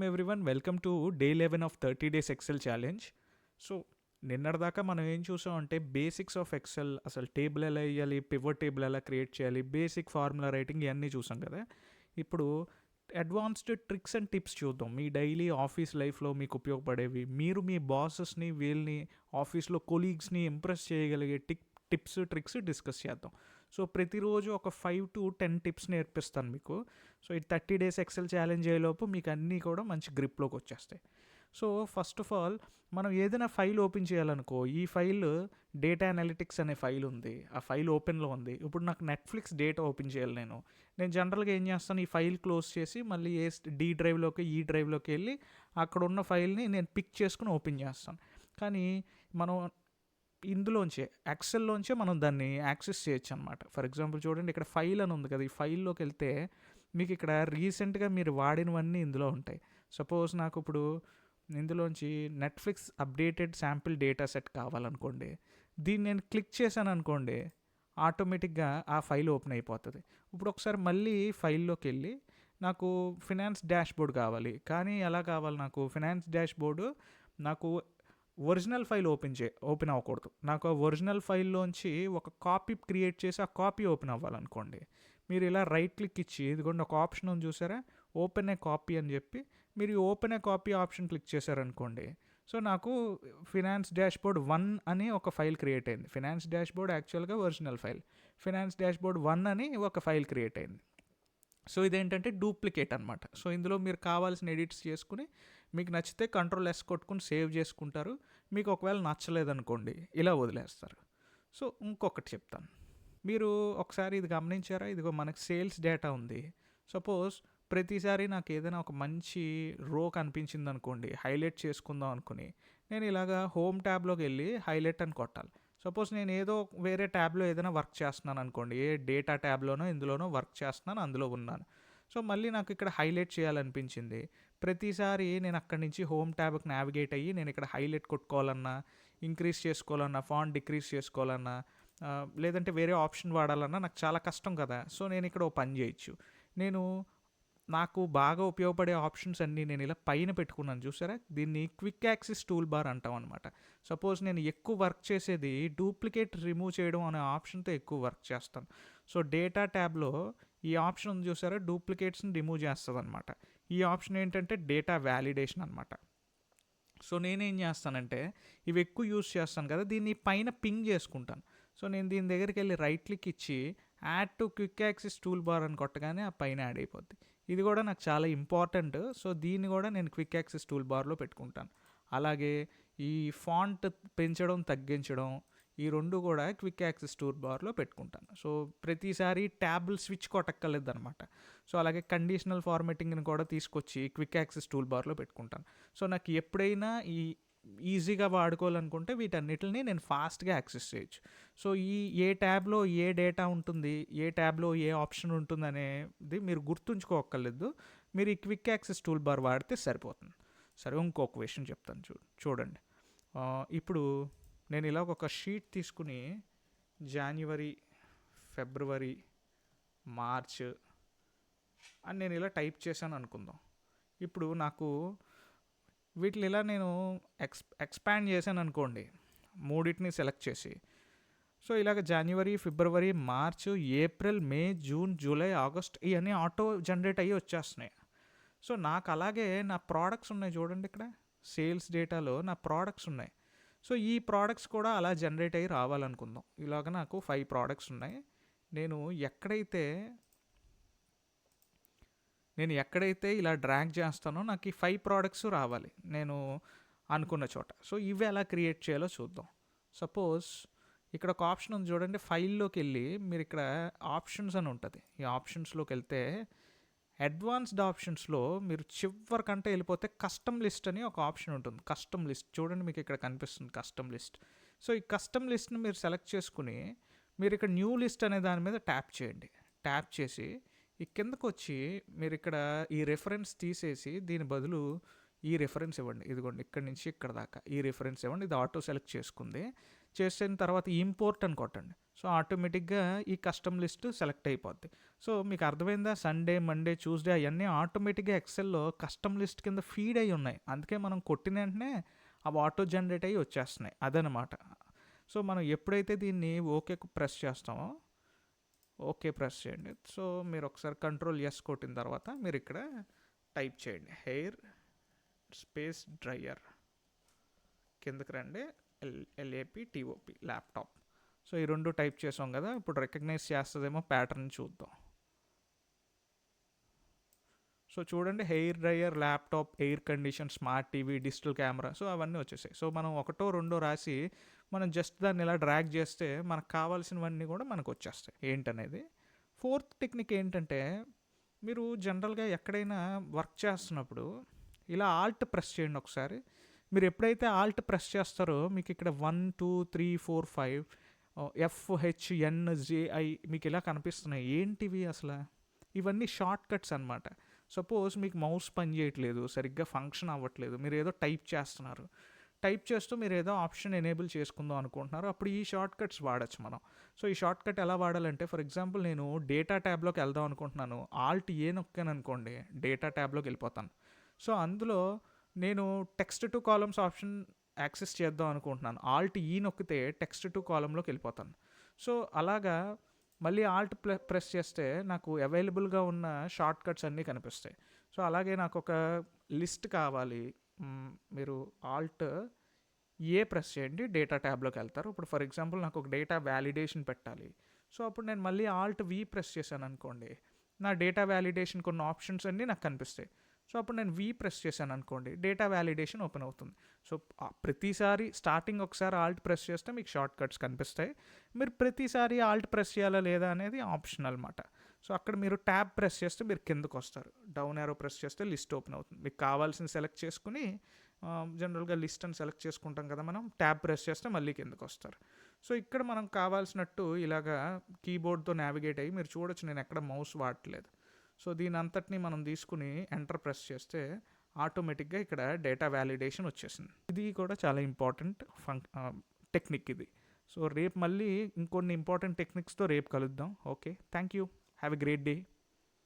Everyone welcome to day 11 of 30 days Excel challenge. So నిన్నటిదాకా మనం ఏం చూసాం అంటే బేసిక్స్ ఆఫ్ ఎక్సెల్, అసలు టేబుల్ ఎలా వేయాలి, పివట్ టేబుల్ ఎలా క్రియేట్ చేయాలి, బేసిక్ ఫార్ములా రైటింగ్ ఇవన్నీ చూసాం కదా. ఇప్పుడు అడ్వాన్స్డ్ ట్రిక్స్ అండ్ టిప్స్ చూద్దాం. మీ డైలీ ఆఫీస్ లైఫ్లో మీకు ఉపయోగపడేవి, మీరు మీ బాసెస్ని, వీళ్ళని, ఆఫీస్లో కొలీగ్స్ని ఇంప్రెస్ చేయగలిగే టిప్స్ ట్రిక్స్ డిస్కస్ చేద్దాం. సో ప్రతిరోజు ఒక 5 to 10 టిప్స్ నేర్పిస్తాను మీకు. సో ఈ 30 డేస్ ఎక్సెల్ ఛాలెంజ్ అయ్యేలోపు మీకు అన్నీ కూడా మంచి గ్రిప్లోకి వచ్చేస్తాయి. సో ఫస్ట్ ఆఫ్ ఆల్ మనం ఏదైనా ఫైల్ ఓపెన్ చేయాలనుకో, ఈ ఫైల్ డేటా అనలిటిక్స్ అనే ఫైల్ ఉంది, ఆ ఫైల్ ఓపెన్లో ఉంది. ఇప్పుడు నాకు నెట్ఫ్లిక్స్ డేటా ఓపెన్ చేయాలి. నేను జనరల్గా ఏం చేస్తాను, ఈ ఫైల్ క్లోజ్ చేసి మళ్ళీ డి డ్రైవ్లోకి ఈ డ్రైవ్లోకి వెళ్ళి అక్కడ ఉన్న ఫైల్ని నేను పిక్ చేసుకుని ఓపెన్ చేస్తాను. కానీ మనం ఇందులోంచే ఎక్సెల్లోంచే మనం దాన్ని యాక్సెస్ చేయొచ్చు అనమాట. ఫర్ ఎగ్జాంపుల్ చూడండి, ఇక్కడ ఫైల్ అని ఉంది కదా, ఈ ఫైల్లోకి వెళ్తే మీకు ఇక్కడ రీసెంట్గా మీరు వాడినవన్నీ ఇందులో ఉంటాయి. సపోజ్ నాకు ఇప్పుడు ఇందులోంచి Netflix updated sample data set కావాలనుకోండి, దీన్ని నేను క్లిక్ చేశాను అనుకోండి, ఆటోమేటిక్గా ఆ ఫైల్ ఓపెన్ అయిపోతుంది. ఇప్పుడు ఒకసారి మళ్ళీ ఫైల్లోకి వెళ్ళి నాకు ఫినాన్స్ డాష్బోర్డ్ కావాలి, కానీ ఎలా కావాలి, నాకు ఫినాన్స్ డాష్బోర్డు నాకు ఒరిజినల్ ఫైల్ ఓపెన్ అవ్వకూడదు. నాకు ఆ ఒరిజినల్ ఫైల్లోంచి ఒక కాపీ క్రియేట్ చేసి ఆ కాపీ ఓపెన్ అవ్వాలనుకోండి, మీరు ఇలా రైట్ క్లిక్ ఇచ్చి, ఇదిగోండి ఒక ఆప్షన్ ఉంది చూసారా, ఓపెన్ ఏ కాపీ అని చెప్పి మీరు ఈ open a copy option click చేశారనుకోండి, సో నాకు ఫినాన్స్ డాష్బోర్డ్ 1 అని ఒక ఫైల్ క్రియేట్ అయింది. ఫినాన్స్ డాష్బోర్డ్ యాక్చువల్గా ఒరిజినల్ ఫైల్, ఫినాన్స్ డాష్బోర్డ్ 1 అని ఒక ఫైల్ క్రియేట్ అయింది. సో ఇదేంటంటే డూప్లికేట్ అనమాట. సో ఇందులో మీరు కావాల్సిన ఎడిట్స్ చేసుకుని మీకు నచ్చితే Ctrl+S కొట్టుకుని సేవ్ చేసుకుంటారు. మీకు ఒకవేళ నచ్చలేదనుకోండి ఇలా వదిలేస్తారు. సో ఇంకొకటి చెప్తాను, మీరు ఒకసారి ఇది గమనించారా, ఇదిగో మనకు సేల్స్ డేటా ఉంది. సపోజ్ ప్రతిసారి నాకు ఏదైనా ఒక మంచి రో కనిపించింది అనుకోండి, హైలైట్ చేసుకుందాం అనుకుని నేను ఇలాగా హోమ్ ట్యాబ్లోకి వెళ్ళి హైలైట్ అని కొట్టాలి. సపోజ్ నేను ఏదో వేరే ట్యాబ్లో ఏదైనా వర్క్ చేస్తున్నాను అనుకోండి, ఏ డేటా ట్యాబ్లోనో ఇందులోనో వర్క్ చేస్తున్నాను, అందులో ఉన్నాను. సో మళ్ళీ నాకు ఇక్కడ హైలైట్ చేయాలనిపించింది. ప్రతిసారి నేను అక్కడి నుంచి హోమ్ ట్యాబ్కి నావిగేట్ అయ్యి నేను ఇక్కడ హైలైట్ కొట్టుకోవాలన్నా, ఇంక్రీజ్ చేసుకోవాలన్నా, ఫాంట్ డిక్రీజ్ చేసుకోవాలన్నా, లేదంటే వేరే ఆప్షన్ వాడాలన్నా నాకు చాలా కష్టం కదా. సో నేను ఇక్కడ ఓ పని చేయొచ్చు. నాకు బాగా ఉపయోగపడే ఆప్షన్స్ అన్నీ నేను ఇలా పైన పెట్టుకున్నాను చూసారా, దీన్ని క్విక్ యాక్సెస్ టూల్ బార్ అంటాం అనమాట. సపోజ్ నేను ఎక్కువ వర్క్ చేసేది డూప్లికేట్ రిమూవ్ చేయడం అనే ఆప్షన్తో ఎక్కువ వర్క్ చేస్తాను. సో డేటా ట్యాబ్లో ఈ ఆప్షన్ ఉంది చూసారా, డూప్లికేట్స్ని రిమూవ్ చేస్తుంది అనమాట. ఈ ఆప్షన్ ఏంటంటే డేటా వ్యాలిడేషన్ అనమాట. సో నేనేం చేస్తానంటే ఇవి ఎక్కువ యూజ్ చేస్తాను కదా, దీన్ని పైన పింగ్ చేసుకుంటాను. సో నేను దీని దగ్గరికి వెళ్ళి రైట్ క్లిక్ ఇచ్చి add to quick access tool bar అని కొట్టగానే ఆ పైన యాడ్ అయిపోద్ది. ఇది కూడా నాకు చాలా ఇంపార్టెంట్. సో దీన్ని కూడా నేను క్విక్ యాక్సెస్ టూల్ బార్లో పెట్టుకుంటాను. అలాగే ఈ ఫాంట్ పెంచడం తగ్గించడం, ఈ రెండు కూడా క్విక్ యాక్సెస్ టూల్ బార్లో పెట్టుకుంటాను. సో ప్రతిసారి ట్యాబుల్ స్విచ్ కొట్టక్కర్లేదు అనమాట. సో అలాగే కండిషనల్ ఫార్మాటింగ్ని కూడా తీసుకొచ్చి క్విక్ యాక్సెస్ టూల్ బార్లో పెట్టుకుంటాను. సో నాకు ఎప్పుడైనా ఈజీగా వాడుకోవాలనుకుంటే వీటన్నిటిని నేను ఫాస్ట్గా యాక్సెస్ చేయొచ్చు. సో ఏ ట్యాబ్లో ఏ డేటా ఉంటుంది, ఏ ట్యాబ్లో ఏ ఆప్షన్ ఉంటుంది అనేది మీరు గుర్తుంచుకోక్కర్లేదు. మీరు ఈ క్విక్ యాక్సెస్ టూల్ బార్ వాడితే సరిపోతుంది. సరే, ఇంకొక విషయం చెప్తాను, చూడండి. ఇప్పుడు నేను ఇలా ఒక షీట్ తీసుకుని జనవరి, ఫిబ్రవరి, మార్చ్ అని నేను ఇలా టైప్ చేశాను అనుకుందాం. ఇప్పుడు నాకు వీటిని ఇలా నేను ఎక్స్పాండ్ చేశాను అనుకోండి, మూడింటిని సెలెక్ట్ చేసి. సో ఇలాగ జనవరి, ఫిబ్రవరి, మార్చ్, ఏప్రిల్, మే, జూన్, జూలై, ఆగస్ట్ ఇవన్నీ ఆటో జనరేట్ అయ్యి వచ్చేస్తున్నాయి. సో నాకు అలాగే నా ప్రోడక్ట్స్ ఉన్నాయి చూడండి, ఇక్కడ సేల్స్ డేటాలో నా ప్రోడక్ట్స్ ఉన్నాయి. సో ఈ ప్రోడక్ట్స్ కూడా అలా జనరేట్ అయ్యి రావాలనుకుందాం. ఇలాగ నాకు 5 ప్రోడక్ట్స్ ఉన్నాయి. నేను ఎక్కడైతే ఇలా డ్రాగ్ చేస్తానో నాకు ఈ 5 ప్రోడక్ట్స్ రావాలి నేను అనుకున్న చోట. సో ఇవి ఎలా క్రియేట్ చేయాలో చూద్దాం. సపోజ్ ఇక్కడ ఒక ఆప్షన్ ఉంది చూడండి, ఫైల్లోకి వెళ్ళి మీరు ఇక్కడ ఆప్షన్స్ అని ఉంటుంది. ఈ ఆప్షన్స్లోకి వెళ్తే అడ్వాన్స్డ్ ఆప్షన్స్లో మీరు చివరికంటే వెళ్ళిపోతే కస్టమ్ లిస్ట్ అని ఒక ఆప్షన్ ఉంటుంది. కస్టమ్ లిస్ట్ చూడండి, మీకు ఇక్కడ కనిపిస్తుంది కస్టమ్ లిస్ట్. సో ఈ కస్టమ్ లిస్ట్ని మీరు సెలెక్ట్ చేసుకుని మీరు ఇక్కడ న్యూ లిస్ట్ అనే దాని మీద ట్యాప్ చేయండి. ట్యాప్ చేసి ఈ కిందకు వచ్చి మీరు ఇక్కడ ఈ రెఫరెన్స్ తీసేసి దీని బదులు ఈ రెఫరెన్స్ ఇవ్వండి. ఇదిగోండి, ఇక్కడ నుంచి ఇక్కడ దాకా ఈ రెఫరెన్స్ ఇవ్వండి. ఇది ఆటో సెలెక్ట్ చేసుకుంది. చేసిన తర్వాత ఇంపోర్ట్ అని కొట్టండి. సో ఆటోమేటిక్గా ఈ కస్టమ్ లిస్ట్ సెలెక్ట్ అయిపోద్ది. సో మీకు అర్థమైందా? సండే, మండే, ట్యూస్డే అవన్నీ ఆటోమేటిక్గా ఎక్సెల్లో కస్టమ్ లిస్ట్ కింద ఫీడ్ అయి ఉన్నాయి. అందుకే మనం కొట్టిన వెంటనే అవి ఆటో జనరేట్ అయ్యి వచ్చేస్తున్నాయి. అదనమాట. సో మనం ఎప్పుడైతే దీన్ని ఓకే ప్రెస్ చేస్తామో, ఓకే ప్రెస్ చేయండి. సో మీరు ఒకసారి కంట్రోల్ ఎస్ కొట్టిన తర్వాత మీరు ఇక్కడ టైప్ చేయండి హెయిర్ స్పేస్ డ్రయర్, కిందకి రండి, LAPTOP ల్యాప్టాప్. సో ఈ రెండు టైప్ చేసాం కదా, ఇప్పుడు రికగ్నైజ్ చేస్తుందేమో ప్యాటర్న్ చూద్దాం. సో చూడండి, hair dryer, laptop, air condition, smart TV, digital camera, so అవన్నీ వచ్చేసాయి. సో మనం ఒకటో రెండో రాసి మనం జస్ట్ దాన్ని ఇలా డ్రాగ్ చేస్తే మనకు కావాల్సినవన్నీ కూడా మనకు వచ్చేస్తాయి ఏంటనేది. ఫోర్త్ టెక్నిక్ ఏంటంటే, మీరు జనరల్గా ఎక్కడైనా వర్క్ చేస్తున్నప్పుడు ఇలా ఆల్ట్ ప్రెస్ చేయండి ఒకసారి. మీరు ఎప్పుడైతే ఆల్ట్ ప్రెస్ చేస్తారో మీకు ఇక్కడ 1 2 3 4 5 FHNJI మీకు ఇలా కనిపిస్తున్నాయి. ఏంటివి అసలు? ఇవన్నీ షార్ట్ కట్స్ అనమాట. సపోజ్ మీకు మౌస్ పని చేయట్లేదు, సరిగ్గా ఫంక్షన్ అవ్వట్లేదు, మీరు ఏదో టైప్ చేస్తున్నారు, టైప్ చేస్తూ మీరు ఏదో ఆప్షన్ ఎనేబుల్ చేసుకుందాం అనుకుంటున్నారు, అప్పుడు ఈ షార్ట్ కట్స్ వాడచ్చు మనం. సో ఈ షార్ట్ కట్ ఎలా వాడాలంటే, ఫర్ ఎగ్జాంపుల్ నేను డేటా ట్యాబ్లోకి వెళ్దాం అనుకుంటున్నాను, ఆల్ట్ ఏ నొక్కాను అనుకోండి, డేటా ట్యాబ్లోకి వెళ్ళిపోతాను. సో అందులో నేను text to columns option access చేద్దాం అనుకుంటున్నాను, ఆల్ట్ ఈ నొక్కితే టెక్స్ట్ టు కాలంలోకి వెళ్ళిపోతాను. సో అలాగా మళ్ళీ ఆల్ట్ ప్రెస్ చేస్తే నాకు అవైలబుల్గా ఉన్న షార్ట్ కట్స్ అన్నీ కనిపిస్తాయి. సో అలాగే నాకు ఒక లిస్ట్ కావాలి, మీరు ఆల్ట్ ఏ ప్రెస్ చేయండి, డేటా ట్యాబ్లోకి వెళ్తారు. ఇప్పుడు ఫర్ ఎగ్జాంపుల్ నాకు ఒక డేటా వ్యాలిడేషన్ పెట్టాలి. సో అప్పుడు నేను మళ్ళీ ఆల్ట్ వి ప్రెస్ చేశాను అనుకోండి, నా డేటా వ్యాలిడేషన్ కొన్ని ఆప్షన్స్ అన్నీ నాకు కనిపిస్తాయి. సో అప్పుడు నేను వి ప్రెస్ చేశాను అనుకోండి, డేటా వ్యాలిడేషన్ ఓపెన్ అవుతుంది. సో ప్రతిసారి స్టార్టింగ్ ఒకసారి ఆల్ట్ ప్రెస్ చేస్తే మీకు షార్ట్ కట్స్ కనిపిస్తాయి. మీరు ప్రతిసారి ఆల్ట్ ప్రెస్ చేయాలా లేదా అనేది ఆప్షన్ అనమాట. సో అక్కడ మీరు ట్యాబ్ ప్రెస్ చేస్తే మీరు కిందకు వస్తారు, డౌన్ యారో ప్రెస్ చేస్తే లిస్ట్ ఓపెన్ అవుతుంది. మీకు కావాల్సిన సెలెక్ట్ చేసుకుని, జనరల్గా లిస్ట్ అని సెలెక్ట్ చేసుకుంటాం కదా మనం, ట్యాబ్ ప్రెస్ చేస్తే మళ్ళీ కిందకు వస్తారు. సో ఇక్కడ మనం కావాల్సినట్టు ఇలాగా కీబోర్డ్తో నావిగేట్ అయ్యి, మీరు చూడొచ్చు నేను ఎక్కడ మౌస్ వాడట్లేదు. సో దీని అంతటిని మనం తీసుకుని ఎంటర్ ప్రెస్ చేస్తే ఆటోమేటిక్గా ఇక్కడ డేటా వ్యాలిడేషన్ వచ్చేసింది. ఇది కూడా చాలా ఇంపార్టెంట్ టెక్నిక్ ఇది. సో రేపు మళ్ళీ ఇంకొన్ని ఇంపార్టెంట్ టెక్నిక్స్తో రేపు కలుద్దాం. Okay, thank you, have a great day.